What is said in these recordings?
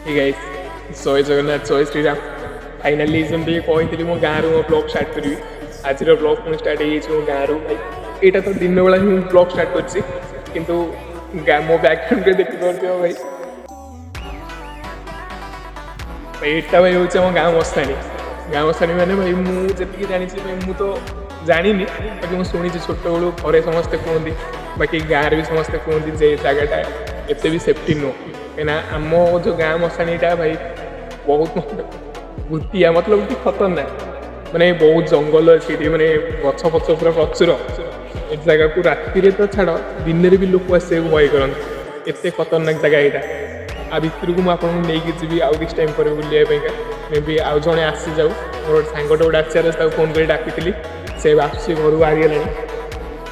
hey guys जय जगन्नाथ जय Shriram finally जमी कही मो गाँव मो ब्लॉग स्टार्ट करी आज ब्लॉग पुणी स्टार्ट हो गाँव भाई यहाँ तो दिन बेला ही ब्लॉग स्टार्ट कर मो बैकग्राउंड देखिपे भाई एटा भाई हूँ आम गाँव मस्तानी मैंने भाई मुझे जानी भाई मु तो जानी बाकी मुझे शुणी छोट बेलू घरे समस्ते कहते बाकी गाँव भी समस्ते कहते जे जगटा एत भी सेफ्टी नुह कहीं आम जो गाँव मशाणीटा भाई बहुत भूतिया मतलब कि खतरनाक माने बहुत जंगल अच्छी माने गछ फच पूरा प्रचुर ए जगह को राति तो छाड़ दिन भी लोक आसे भय करते एत खतरनाक जगह यहाँ आ भितर को मुझे नहीं जी आउ किस टाइम पर बुलाइका मे भी आउ जड़े आसी जाऊ मोर सांगटे गोटे आचार फोन कर डाकी से आस घर बाहरी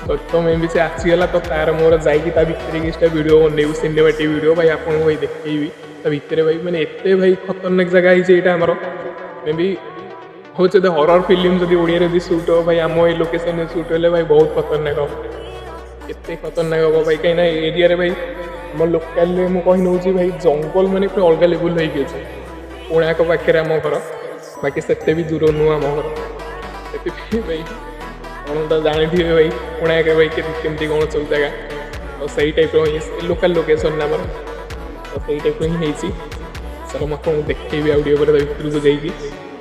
तो मे भी से आसीगला तो तार मोर जाइए भितर वीडियो बनइबू सिनेमाटिक वीडियो भाई आपको भाई देखी भितर भाई मैंने एत भाई खतरनाक जगह है आमर मे भी हूँ जो हरर फिल्म जब ओडिया सुट हो भाई आम ये लोकेशन सुट हेल्ले भाई बहुत खतरनाक हम एत खतरनाक हम भाई कहीं एरिया भाई आम लोकाल मुझे कही नौ भाई जंगल मैंने पूरा अलग लेवल हो कोणार्क पाखे आम घर बाकी से भी दूर नुह आम घर से भाई कौन तो जानी थे भाई कोणार्क भाई केमती कौन सब जगह तो सही टाइप लोकाल लोकेशन आम तो सही टाइप ही चलो मुझे देखी आउे भितर को जाइए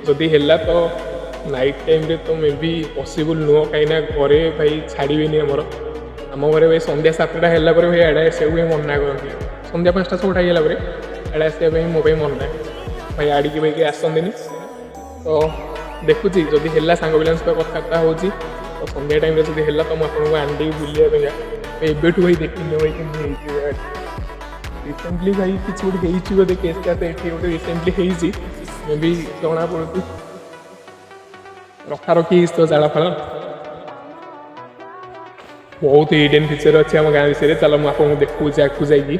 जदि है तो नाइट टाइम रे तो मे भी पॉसिबल नुह कहीं घरे भाई छाड़े आमर आम घर भाई संध्या 7टा है भाई एडे आसा मना करती संध्या 5टा 6टा है एडे आसा मो मना भाई आड़िकी भाई आसती तो देखुची जदि है सांग पिला सहित कथबार्ता हो तो संध्या टाइम जब है तो मुझे आनी बुलाइया एबेठू भाई देखनी भाई कमी रिसेंटली भाई किसी गोटे बोधे केस ये गोटे रिसेंटली मे भी जना पड़ती रखा रखी तो जाड़ा फाड़ बहुत हिडन फीचर अच्छे आम गाँव विषय चलो मुझे देखूँ आगे जाइए